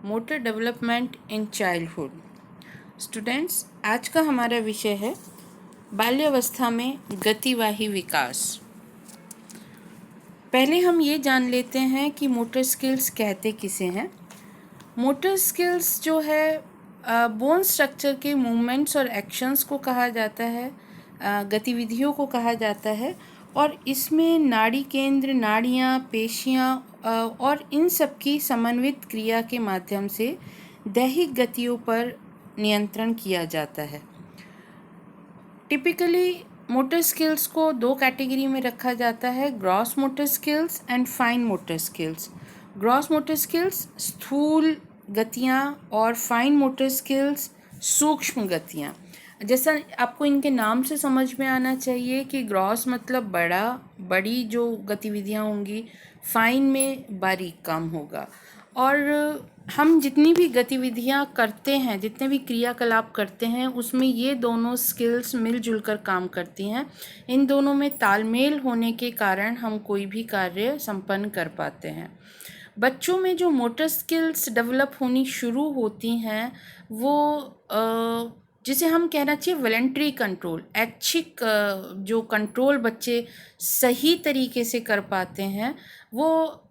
Motor development in childhood. Students, आज का हमारा विषय है बाल्यावस्था में गतिवाही विकास। पहले हम ये जान लेते हैं कि मोटर स्किल्स कहते किसे हैं। मोटर स्किल्स जो है बोन स्ट्रक्चर के मूवमेंट्स और एक्शंस को कहा जाता है, गतिविधियों को कहा जाता है, और इसमें नाड़ी केंद्र, नाड़ियाँ, पेशियाँ और इन सब की समन्वित क्रिया के माध्यम से दैहिक गतियों पर नियंत्रण किया जाता है। टिपिकली मोटर स्किल्स को दो कैटेगरी में रखा जाता है, gross motor skills and fine motor skills. Gross motor skills स्थूल गतियाँ और फाइन मोटर स्किल्स सूक्ष्म गतियाँ। जैसा आपको इनके नाम से समझ में आना चाहिए कि ग्रॉस मतलब बड़ी जो गतिविधियाँ होंगी, फाइन में बारीक काम होगा। और हम जितनी भी गतिविधियाँ करते हैं, जितने भी क्रियाकलाप करते हैं, उसमें ये दोनों स्किल्स मिलजुल कर काम करती हैं। इन दोनों में तालमेल होने के कारण हम कोई भी कार्य संपन्न कर पाते हैं। बच्चों में जो मोटर स्किल्स डेवलप होनी शुरू होती हैं वो जिसे हम कहना चाहिए वॉलंटरी कंट्रोल, ऐच्छिक जो कंट्रोल बच्चे सही तरीके से कर पाते हैं वो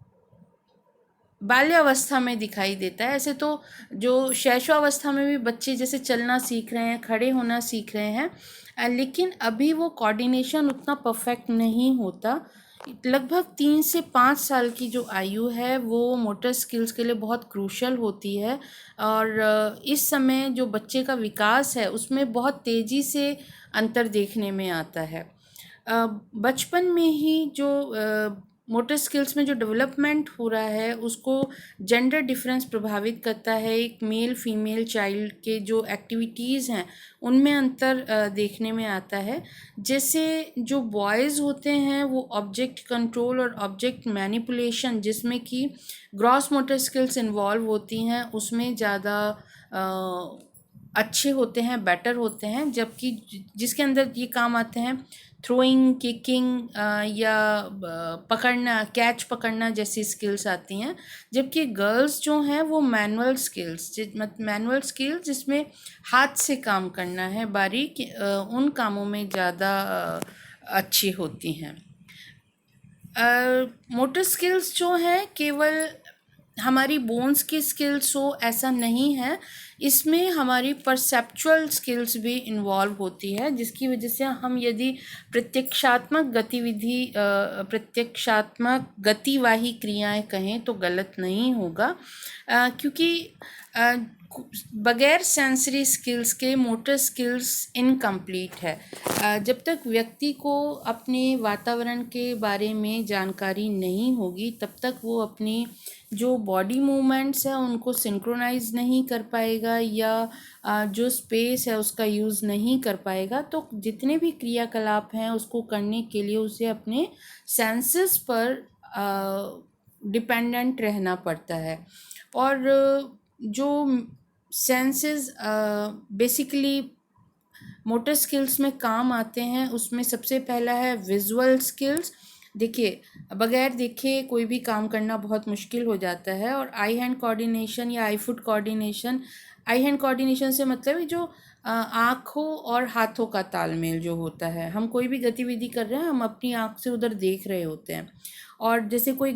बाल्यावस्था में दिखाई देता है। ऐसे तो जो शैशवावस्था में भी बच्चे जैसे चलना सीख रहे हैं, खड़े होना सीख रहे हैं, लेकिन अभी वो कोऑर्डिनेशन उतना परफेक्ट नहीं होता। लगभग 3 से 5 साल की जो आयु है वो मोटर स्किल्स के लिए बहुत क्रूशल होती है, और इस समय जो बच्चे का विकास है उसमें बहुत तेज़ी से अंतर देखने में आता है। बचपन में ही जो मोटर स्किल्स में जो डेवलपमेंट हो रहा है उसको जेंडर डिफरेंस प्रभावित करता है। एक मेल फीमेल चाइल्ड के जो एक्टिविटीज़ हैं उनमें अंतर देखने में आता है। जैसे जो बॉयज़ होते हैं वो ऑब्जेक्ट कंट्रोल और ऑब्जेक्ट मैनिपुलेशन, जिसमें कि ग्रॉस मोटर स्किल्स इन्वॉल्व होती हैं, उसमें ज़्यादा अच्छे होते हैं, बेटर होते हैं। जबकि जिसके अंदर ये काम आते हैं थ्रोइंग, किकिंग या पकड़ना, कैच पकड़ना जैसी स्किल्स आती हैं। जबकि गर्ल्स जो हैं वो मैनुअल स्किल्स जिसमें हाथ से काम करना है, बारीक, उन कामों में ज़्यादा अच्छी होती हैं। मोटर स्किल्स जो हैं केवल हमारी बोन्स की स्किल्स हो ऐसा नहीं है, इसमें हमारी परसेप्चुअल स्किल्स भी इन्वॉल्व होती है, जिसकी वजह से हम यदि प्रत्यक्षात्मक गतिवाही क्रियाएं कहें तो गलत नहीं होगा, क्योंकि बगैर सेंसरी स्किल्स के मोटर स्किल्स इनकम्प्लीट है। जब तक व्यक्ति को अपने वातावरण के बारे में जानकारी नहीं होगी तब तक वो अपनी जो बॉडी मूवमेंट्स है उनको सिंक्रोनाइज नहीं कर पाएगा, या जो स्पेस है उसका यूज़ नहीं कर पाएगा। तो जितने भी क्रियाकलाप हैं उसको करने के लिए उसे अपने सेंसेस पर डिपेंडेंट रहना पड़ता है। और जो सेंसेस बेसिकली मोटर स्किल्स में काम आते हैं उसमें सबसे पहला है विजुअल स्किल्स। देखिए, बगैर देखे कोई भी काम करना बहुत मुश्किल हो जाता है, और आई हैंड कोऑर्डिनेशन या आई फुट कोऑर्डिनेशन, आई हैंड कोऑर्डिनेशन से मतलब जो आँखों और हाथों का तालमेल जो होता है, हम कोई भी गतिविधि कर रहे हैं हम अपनी आँख से उधर देख रहे होते हैं। और जैसे कोई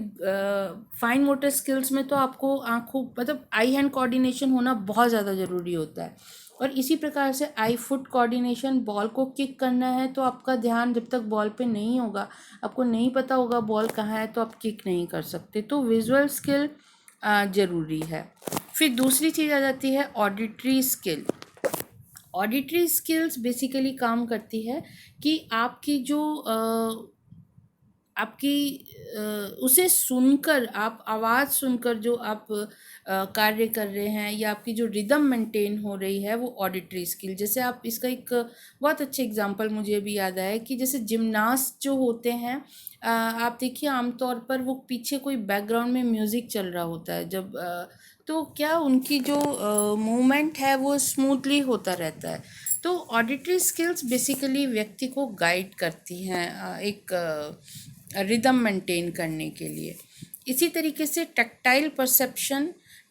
फाइन मोटर स्किल्स में तो आपको आँखों मतलब आई हैंड कोऑर्डिनेशन होना बहुत ज़्यादा ज़रूरी होता है। और इसी प्रकार से आई फुट कोऑर्डिनेशन, बॉल को किक करना है तो आपका ध्यान जब तक बॉल पे नहीं होगा, आपको नहीं पता होगा बॉल कहाँ है, तो आप किक नहीं कर सकते। तो विजुअल स्किल ज़रूरी है। फिर दूसरी चीज़ आ जाती है auditory skill. Auditory skills basically काम करती है कि आपकी जो उसे सुनकर, आप आवाज़ सुनकर जो आप कार्य कर रहे हैं या आपकी जो रिदम मेंटेन हो रही है, वो ऑडिटरी स्किल। जैसे आप इसका एक बहुत अच्छे एग्जांपल मुझे भी याद आया कि जैसे जिम्नास्ट जो होते हैं, आप देखिए आमतौर पर वो पीछे कोई बैकग्राउंड में म्यूज़िक चल रहा होता है जब तो क्या उनकी जो मूवमेंट है वो स्मूथली होता रहता है। तो ऑडिटरी स्किल्स बेसिकली व्यक्ति को गाइड करती हैं एक रिदम मेंटेन करने के लिए। इसी तरीके से टैक्टाइल परसेप्शन,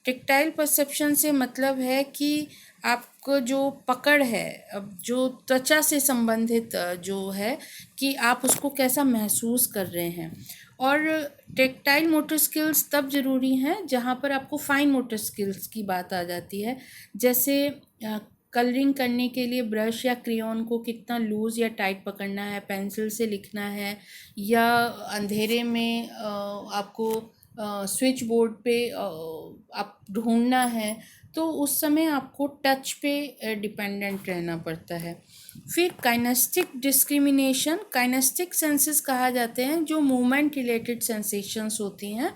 टेक्टाइल परसेप्शन से मतलब है कि आपको जो पकड़ है, अब जो त्वचा से संबंधित जो है कि आप उसको कैसा महसूस कर रहे हैं। और टेक्टाइल मोटर स्किल्स तब ज़रूरी हैं जहाँ पर आपको फाइन मोटर स्किल्स की बात आ जाती है, जैसे कलरिंग करने के लिए ब्रश या क्रेयॉन को कितना लूज़ या टाइट पकड़ना है, पेंसिल से लिखना है, या अंधेरे में आपको स्विच बोर्ड पे आप ढूंढना है, तो उस समय आपको टच पे डिपेंडेंट रहना पड़ता है। फिर काइनेस्टिक डिस्क्रिमिनेशन, काइनेस्टिक सेंसेस कहा जाते हैं जो मूवमेंट रिलेटेड सेंसेशंस होती हैं,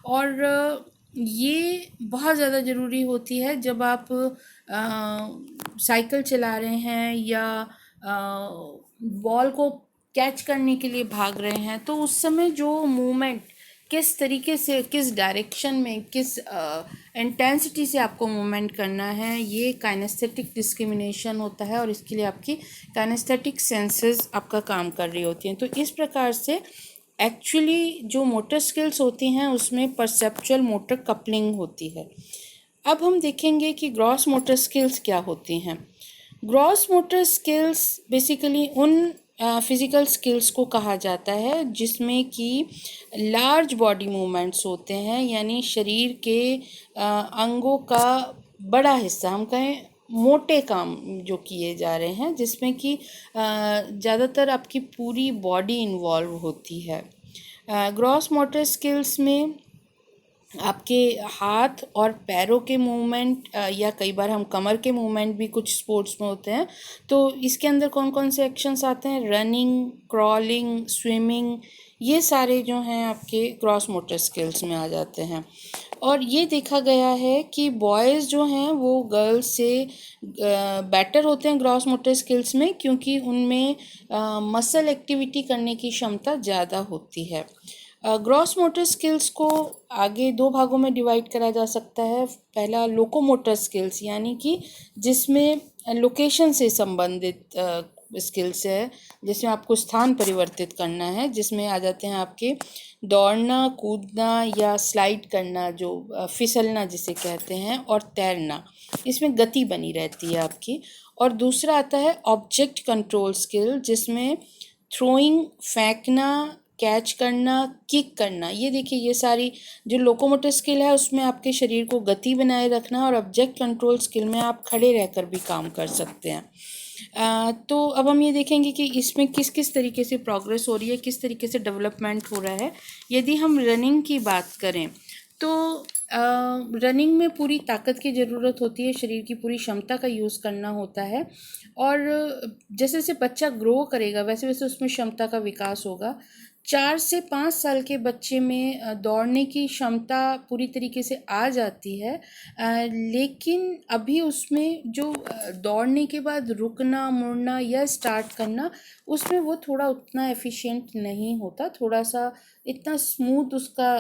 और ये बहुत ज़्यादा ज़रूरी होती है जब आप साइकिल चला रहे हैं या बॉल को कैच करने के लिए भाग रहे हैं, तो उस समय जो मूवमेंट किस तरीके से, किस डायरेक्शन में, किस इंटेंसिटी से आपको मूवमेंट करना है, ये काइनेस्थेटिक डिस्क्रिमिनेशन होता है, और इसके लिए आपकी काइनेस्थेटिक सेंसेस आपका काम कर रही होती हैं। तो इस प्रकार से एक्चुअली जो मोटर स्किल्स होती हैं उसमें परसेप्चुअल मोटर कपलिंग होती है। अब हम देखेंगे कि ग्रॉस मोटर स्किल्स क्या होती हैं। ग्रॉस मोटर स्किल्स बेसिकली उन फिज़िकल स्किल्स को कहा जाता है जिसमें कि लार्ज बॉडी मूवमेंट्स होते हैं, यानी शरीर के अंगों का बड़ा हिस्सा, हम कहें मोटे काम जो किए जा रहे हैं, जिसमें कि ज़्यादातर आपकी पूरी बॉडी इन्वॉल्व होती है। ग्रॉस मोटर स्किल्स में आपके हाथ और पैरों के मूवमेंट, या कई बार हम कमर के मूवमेंट भी कुछ स्पोर्ट्स में होते हैं। तो इसके अंदर कौन कौन से एक्शंस आते हैं? रनिंग, क्रॉलिंग, स्विमिंग, ये सारे जो हैं आपके क्रॉस मोटर स्किल्स में आ जाते हैं। और ये देखा गया है कि बॉयज़ जो हैं वो गर्ल्स से बेटर होते हैं ग्रॉस मोटर स्किल्स में, क्योंकि उनमें मसल एक्टिविटी करने की क्षमता ज़्यादा होती है। ग्रॉस मोटर स्किल्स को आगे दो भागों में डिवाइड करा जा सकता है। पहला लोकोमोटर स्किल्स, यानी कि जिसमें लोकेशन से संबंधित स्किल्स है, जिसमें आपको स्थान परिवर्तित करना है, जिसमें आ जाते हैं आपके दौड़ना, कूदना या स्लाइड करना, जो फिसलना जिसे कहते हैं, और तैरना। इसमें गति बनी रहती है आपकी। और दूसरा आता है ऑब्जेक्ट कंट्रोल स्किल, जिसमें थ्रोइंग, फेंकना, कैच करना, किक करना, ये देखिए ये सारी जो लोकोमोटर स्किल है उसमें आपके शरीर को गति बनाए रखना, और ऑब्जेक्ट कंट्रोल स्किल में आप खड़े रहकर भी काम कर सकते हैं। तो अब हम ये देखेंगे कि इसमें किस किस तरीके से प्रोग्रेस हो रही है, किस तरीके से डेवलपमेंट हो रहा है। यदि हम रनिंग की बात करें तो रनिंग में पूरी ताकत की ज़रूरत होती है, शरीर की पूरी क्षमता का यूज़ करना होता है, और जैसे जैसे बच्चा ग्रो करेगा वैसे वैसे उसमें क्षमता का विकास होगा। 4 से 5 साल के बच्चे में दौड़ने की क्षमता पूरी तरीके से आ जाती है, लेकिन अभी उसमें जो दौड़ने के बाद रुकना, मुड़ना या स्टार्ट करना, उसमें वो थोड़ा उतना एफिशिएंट नहीं होता, थोड़ा सा इतना स्मूथ उसका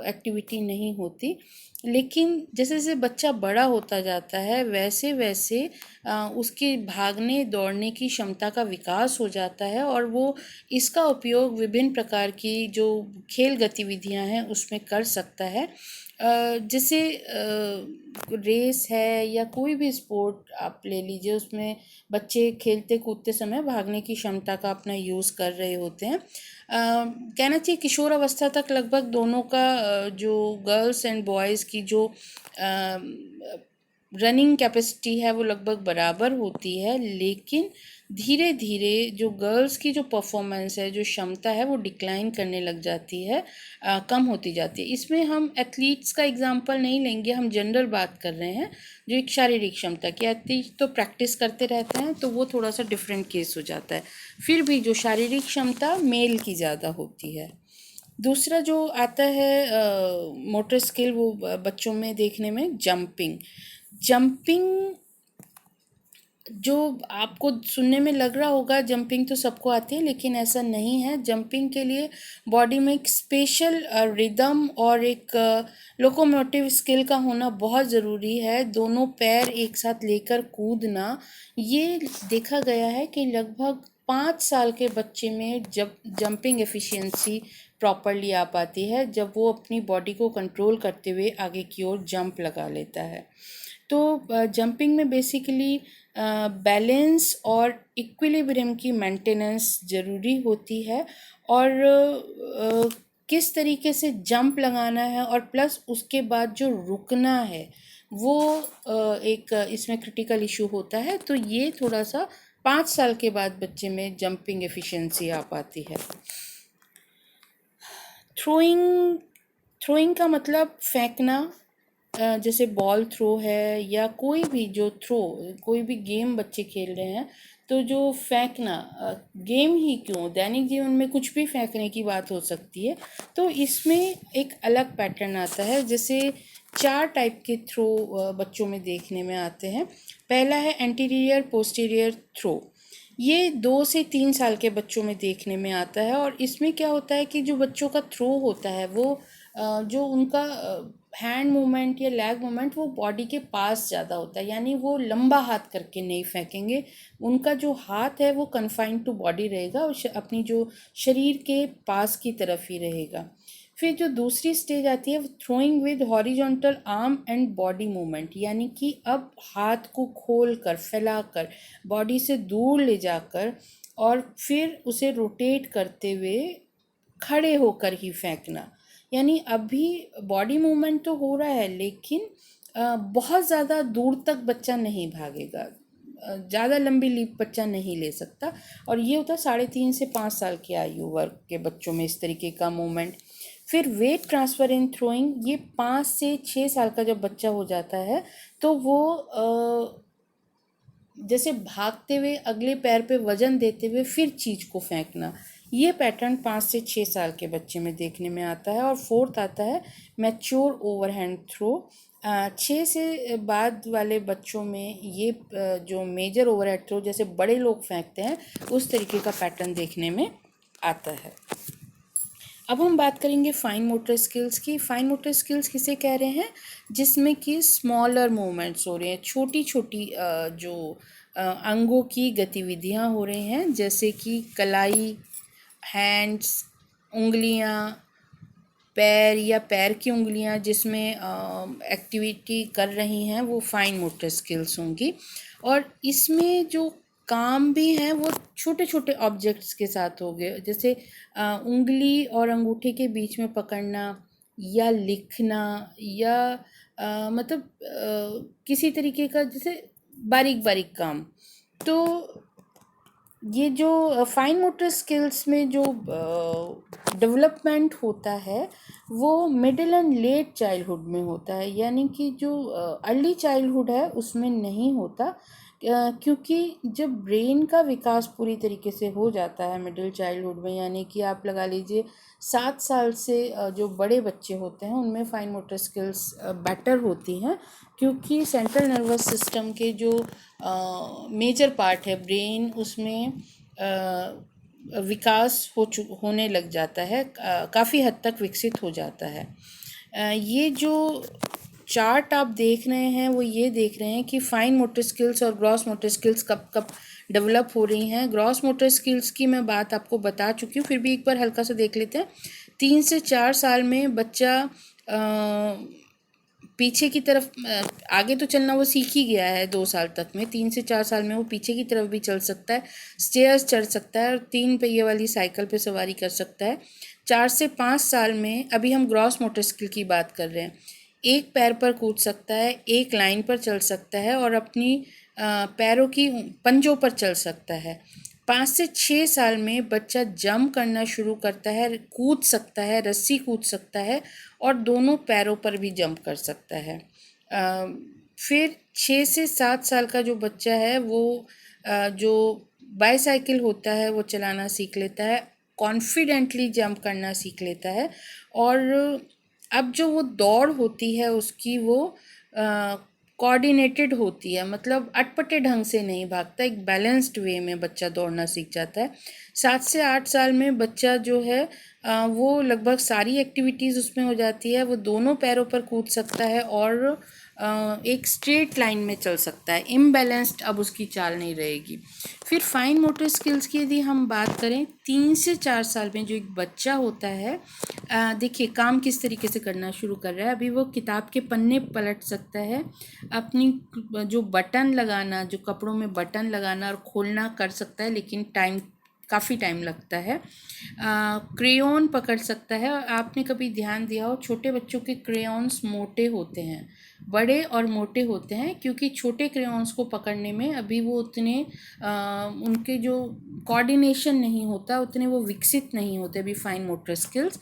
एक्टिविटी नहीं होती। लेकिन जैसे जैसे बच्चा बड़ा होता जाता है वैसे वैसे उसके भागने दौड़ने की क्षमता का विकास हो जाता है, और वो इसका उपयोग विभिन्न प्रकार की जो खेल गतिविधियां हैं उसमें कर सकता है। जैसे रेस है या कोई भी स्पोर्ट आप ले लीजिए, उसमें बच्चे खेलते कूदते समय भागने की क्षमता का अपना यूज़ कर रहे होते हैं। कहना चाहिए किशोर अवस्था तक लगभग दोनों का जो गर्ल्स एंड बॉयज़ की जो रनिंग कैपेसिटी है वो लगभग बराबर होती है, लेकिन धीरे धीरे जो गर्ल्स की जो परफॉर्मेंस है, जो क्षमता है, वो डिक्लाइन करने लग जाती है, कम होती जाती है। इसमें हम एथलीट्स का एग्जांपल नहीं लेंगे, हम जनरल बात कर रहे हैं जो एक शारीरिक क्षमता की। एथलीट तो प्रैक्टिस करते रहते हैं तो वो थोड़ा सा डिफरेंट केस हो जाता है, फिर भी जो शारीरिक क्षमता मेल की ज़्यादा होती है। दूसरा जो आता है मोटर स्किल, वो बच्चों में देखने में जंपिंग। जंपिंग जो आपको सुनने में लग रहा होगा जंपिंग तो सबको आती है, लेकिन ऐसा नहीं है। जंपिंग के लिए बॉडी में एक स्पेशल रिदम और एक लोकोमोटिव स्किल का होना बहुत ज़रूरी है। दोनों पैर एक साथ लेकर कूदना, ये देखा गया है कि लगभग 5 साल के बच्चे में जब जंपिंग एफिशिएंसी प्रॉपरली आ पाती है जब वो अपनी बॉडी को कंट्रोल करते हुए आगे की ओर जंप लगा लेता है। तो जंपिंग में बेसिकली बैलेंस और इक्विलिब्रियम की मेंटेनेंस ज़रूरी होती है, और किस तरीके से जंप लगाना है और प्लस उसके बाद जो रुकना है वो एक इसमें क्रिटिकल इशू होता है। तो ये थोड़ा सा 5 साल के बाद बच्चे में जंपिंग एफिशिएंसी आ पाती है। थ्रोइंग थ्रोइंग का मतलब फेंकना, जैसे बॉल थ्रो है या कोई भी जो थ्रो, कोई भी गेम बच्चे खेल रहे हैं तो जो फेंकना, गेम ही क्यों, दैनिक जीवन में कुछ भी फेंकने की बात हो सकती है। तो इसमें एक अलग पैटर्न आता है, जैसे 4 टाइप के थ्रो बच्चों में देखने में आते हैं। पहला है एंटीरियर पोस्टीरियर थ्रो। ये 2 से 3 साल के बच्चों में देखने में आता है, और इसमें क्या होता है कि जो बच्चों का थ्रो होता है वो जो उनका हैंड मूवमेंट या लेग मूवमेंट वो बॉडी के पास ज़्यादा होता है, यानी वो लंबा हाथ करके नहीं फेंकेंगे। उनका जो हाथ है वो कन्फाइंड टू बॉडी रहेगा और अपनी जो शरीर के पास की तरफ ही रहेगा। फिर जो दूसरी स्टेज आती है वो throwing with horizontal arm and body movement, यानी कि अब हाथ को खोल कर फैलाकर बॉडी से दूर ले जाकर और फिर उसे रोटेट करते हुए खड़े होकर ही फेंकना। यानी अभी बॉडी मूवमेंट तो हो रहा है लेकिन बहुत ज़्यादा दूर तक बच्चा नहीं भागेगा, ज़्यादा लंबी लीप बच्चा नहीं ले सकता। और ये होता है 3.5 से 5 साल की आयु वर्ग के बच्चों में इस तरीके का मूवमेंट। फिर वेट ट्रांसफ़र इन थ्रोइंग, ये 5 से 6 साल का जब बच्चा हो जाता है तो वो जैसे भागते हुए अगले पैर पे वजन देते हुए फिर चीज़ को फेंकना, ये पैटर्न 5 से 6 साल के बच्चे में देखने में आता है। और फोर्थ आता है मैच्योर ओवरहैंड थ्रो। 6 से बाद वाले बच्चों में ये जो मेजर ओवरहेड थ्रो जैसे बड़े लोग फेंकते हैं उस तरीके का पैटर्न देखने में आता है। अब हम बात करेंगे फाइन मोटर स्किल्स की। फाइन मोटर स्किल्स किसे कह रहे हैं, जिसमें कि स्मॉलर मूवमेंट्स हो रहे हैं, छोटी छोटी जो अंगों की गतिविधियां हो रही हैं, जैसे कि कलाई, हैंड्स, उंगलियां, पैर या पैर की उंगलियां जिसमें एक्टिविटी कर रही हैं वो फाइन मोटर स्किल्स होंगी। और इसमें जो काम भी हैं वो छोटे छोटे ऑब्जेक्ट्स के साथ हो गए, जैसे उंगली और अंगूठे के बीच में पकड़ना या लिखना या मतलब किसी तरीके का जैसे बारीक बारीक काम। तो ये जो फाइन मोटर स्किल्स में जो डेवलपमेंट होता है वो मिडिल एंड लेट चाइल्डहुड में होता है, यानी कि जो अर्ली चाइल्डहुड है उसमें नहीं होता, क्योंकि जब ब्रेन का विकास पूरी तरीके से हो जाता है मिडिल चाइल्डहुड में, यानी कि आप लगा लीजिए 7 साल से जो बड़े बच्चे होते हैं उनमें फाइन मोटर स्किल्स बेटर होती हैं, क्योंकि सेंट्रल नर्वस सिस्टम के जो मेजर पार्ट है ब्रेन उसमें विकास होने लग जाता है, काफ़ी हद तक विकसित हो जाता है। ये जो चार्ट आप देख रहे हैं वो ये देख रहे हैं कि फाइन मोटर स्किल्स और ग्रॉस मोटर स्किल्स कब कब डेवलप हो रही हैं। ग्रॉस मोटर स्किल्स की मैं बात आपको बता चुकी हूँ, फिर भी एक बार हल्का सा देख लेते हैं। 3 से 4 साल में बच्चा पीछे की तरफ, आगे तो चलना वो सीख ही गया है 2 साल तक में, 3 से 4 साल में वो पीछे की तरफ भी चल सकता है, स्टेयर्स चढ़ सकता है और 3 पहिए वाली साइकिल पे सवारी कर सकता है। 4 से 5 साल में, अभी हम ग्रॉस मोटर स्किल की बात कर रहे हैं, एक पैर पर कूद सकता है, एक लाइन पर चल सकता है और अपनी पैरों की पंजों पर चल सकता है। 5 से 6 साल में बच्चा जंप करना शुरू करता है, कूद सकता है, रस्सी कूद सकता है और दोनों पैरों पर भी जंप कर सकता है। फिर 6 से 7 साल का जो बच्चा है वो जो बाईसाइकिल होता है वो चलाना सीख लेता है, कॉन्फिडेंटली जंप करना सीख लेता है, और अब जो वो दौड़ होती है उसकी वो कोऑर्डिनेटेड होती है, मतलब अटपटे ढंग से नहीं भागता, एक बैलेंस्ड वे में बच्चा दौड़ना सीख जाता है। 7 से 8 साल में बच्चा जो है वो लगभग सारी एक्टिविटीज़ उसमें हो जाती है, वो दोनों पैरों पर कूद सकता है और एक स्ट्रेट लाइन में चल सकता है, इम्बैलेंस्ड अब उसकी चाल नहीं रहेगी। फिर फाइन मोटर स्किल्स की यदि हम बात करें, 3 से 4 साल में जो एक बच्चा होता है, देखिए काम किस तरीके से करना शुरू कर रहा है। अभी वो किताब के पन्ने पलट सकता है, अपनी जो बटन लगाना, जो कपड़ों में बटन लगाना और खोलना कर सकता है, लेकिन काफ़ी टाइम लगता है। क्रेयॉन पकड़ सकता है, और आपने कभी ध्यान दिया हो छोटे बच्चों के क्रेयॉन्स मोटे होते हैं, बड़े और मोटे होते हैं, क्योंकि छोटे क्रेयॉन्स को पकड़ने में अभी वो उतने उनके जो कोऑर्डिनेशन नहीं होता, उतने वो विकसित नहीं होते अभी फाइन मोटर स्किल्स।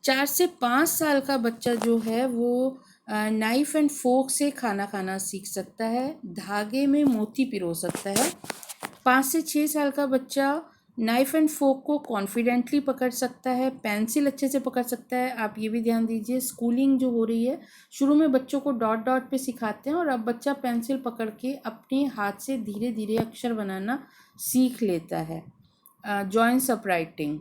4 से 5 साल का बच्चा जो है वो नाइफ एंड फोर्क से खाना खाना सीख सकता है, धागे में मोती पिरो सकता है। 5 से 6 साल का बच्चा नाइफ एंड फोर्क को कॉन्फिडेंटली पकड़ सकता है, पेंसिल अच्छे से पकड़ सकता है। आप ये भी ध्यान दीजिए, स्कूलिंग जो हो रही है, शुरू में बच्चों को डॉट डॉट पे सिखाते हैं, और अब बच्चा पेंसिल पकड़ के अपने हाथ से धीरे धीरे अक्षर बनाना सीख लेता है। जॉइंट्स अप राइटिंग,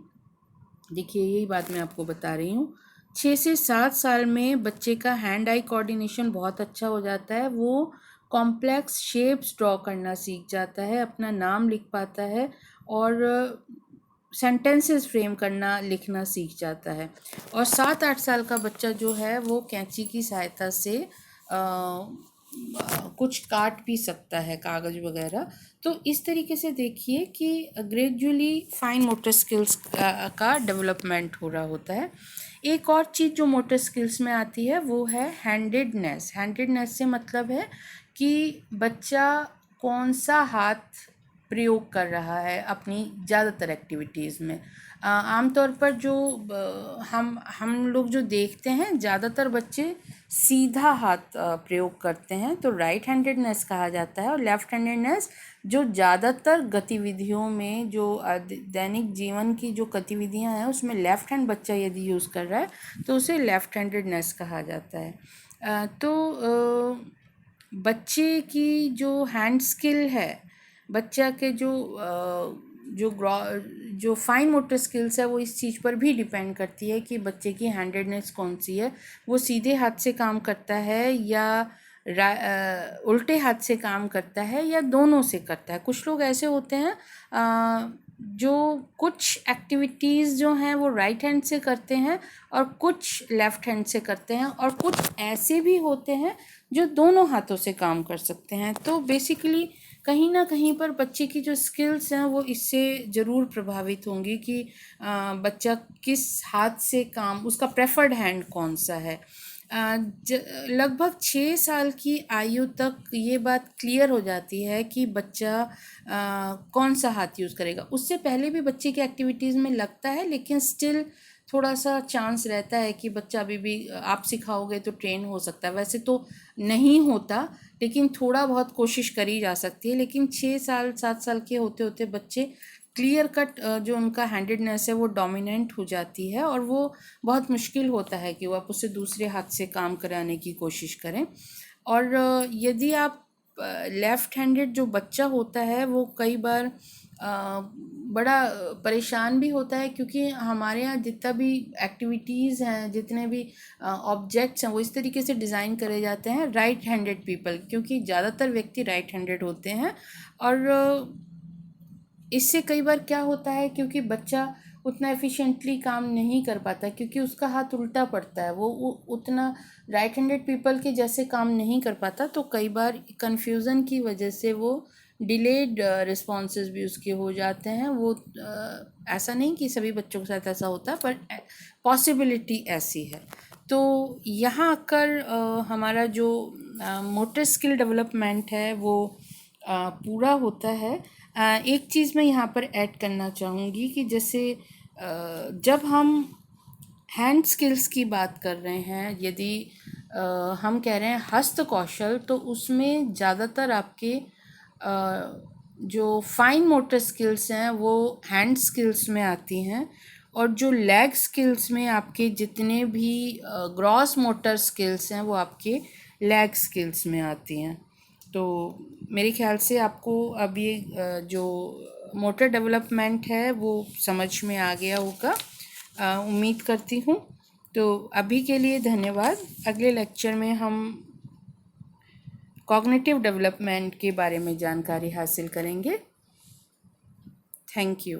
देखिए यही बात मैं आपको बता रही हूँ। 6 से 7 साल में बच्चे का हैंड आई कोऑर्डिनेशन बहुत अच्छा हो जाता है, वो कॉम्प्लेक्स शेप्स ड्रॉ करना सीख जाता है, अपना नाम लिख पाता है, और सेंटेंसेस फ्रेम करना, लिखना सीख जाता है। और 7-8 साल का बच्चा जो है वो कैंची की सहायता से कुछ काट भी सकता है, कागज़ वगैरह। तो इस तरीके से देखिए कि ग्रेजुअली फाइन मोटर स्किल्स का डेवलपमेंट हो रहा होता है। एक और चीज़ जो मोटर स्किल्स में आती है वो है हैंडेडनेस। हैंडेडनेस से मतलब है कि बच्चा कौन सा हाथ प्रयोग कर रहा है अपनी ज़्यादातर एक्टिविटीज़ में। आमतौर पर जो हम लोग जो देखते हैं, ज़्यादातर बच्चे सीधा हाथ प्रयोग करते हैं, तो राइट हैंडेडनेस कहा जाता है। और लेफ़्ट हैंडेडनेस जो ज़्यादातर गतिविधियों में, जो दैनिक जीवन की जो गतिविधियां हैं उसमें लेफ़्ट हैंड बच्चा यदि यूज़ कर रहा है तो उसे लेफ़्ट हैंडेडनेस कहा जाता है। बच्चे की जो हैंड स्किल है, बच्चा के जो फाइन मोटर स्किल्स है, वो इस चीज़ पर भी डिपेंड करती है कि बच्चे की हैंडेडनेस कौन सी है। वो सीधे हाथ से काम करता है या उल्टे हाथ से काम करता है, या दोनों से करता है। कुछ लोग ऐसे होते हैं जो कुछ एक्टिविटीज़ जो हैं वो राइट हैंड से करते हैं और कुछ लेफ़्ट हैंड से करते हैं, और कुछ ऐसे भी होते हैं जो दोनों हाथों से काम कर सकते हैं। तो बेसिकली कहीं ना कहीं पर बच्चे की जो स्किल्स हैं वो इससे ज़रूर प्रभावित होंगी कि बच्चा किस हाथ से काम, उसका प्रेफर्ड हैंड कौन सा है। लगभग 6 साल की आयु तक ये बात क्लियर हो जाती है कि बच्चा कौन सा हाथ यूज़ करेगा। उससे पहले भी बच्चे की एक्टिविटीज़ में लगता है, लेकिन स्टिल थोड़ा सा चांस रहता है कि बच्चा अभी भी, आप सिखाओगे तो ट्रेन हो सकता है। वैसे तो नहीं होता, लेकिन थोड़ा बहुत कोशिश करी जा सकती है। लेकिन 6 साल 7 साल के होते होते बच्चे क्लियर कट जो उनका हैंडेडनेस है वो डोमिनेंट हो जाती है, और वो बहुत मुश्किल होता है कि वो आप उससे दूसरे हाथ से काम कराने की कोशिश करें। और यदि आप लेफ़्ट हैंडेड जो बच्चा होता है वो कई बार बड़ा परेशान भी होता है, क्योंकि हमारे यहाँ जितना भी एक्टिविटीज़ हैं, जितने भी ऑब्जेक्ट्स हैं, वो इस तरीके से डिज़ाइन करे जाते हैं राइट हैंडेड पीपल, क्योंकि ज़्यादातर व्यक्ति राइट हैंडेड होते हैं। और इससे कई बार क्या होता है, क्योंकि बच्चा उतना एफिशिएंटली काम नहीं कर पाता, क्योंकि उसका हाथ उल्टा पड़ता है, वो उतना राइट हैंडेड पीपल के जैसे काम नहीं कर पाता। तो कई बार कन्फ्यूज़न की वजह से वो डिलेड रिस्पॉन्सेज भी उसके हो जाते हैं। वो ऐसा नहीं कि सभी बच्चों के साथ ऐसा होता, पर पॉसिबिलिटी ऐसी है। तो यहाँ आकर हमारा जो मोटर स्किल डेवलपमेंट है वो पूरा होता है। एक चीज़ मैं यहाँ पर ऐड करना चाहूँगी कि जैसे जब हम हैंड स्किल्स की बात कर रहे हैं, यदि हम कह रहे हैं हस्त कौशल, तो उसमें ज़्यादातर आपके जो फाइन मोटर स्किल्स हैं वो हैंड स्किल्स में आती हैं, और जो लेग स्किल्स में आपके जितने भी ग्रॉस मोटर स्किल्स हैं वो आपके लेग स्किल्स में आती हैं। तो मेरे ख्याल से आपको अब ये जो मोटर डेवलपमेंट है वो समझ में आ गया होगा, उम्मीद करती हूँ। तो अभी के लिए धन्यवाद। अगले लेक्चर में हम कॉग्निटिव डेवलपमेंट के बारे में जानकारी हासिल करेंगे। Thank you.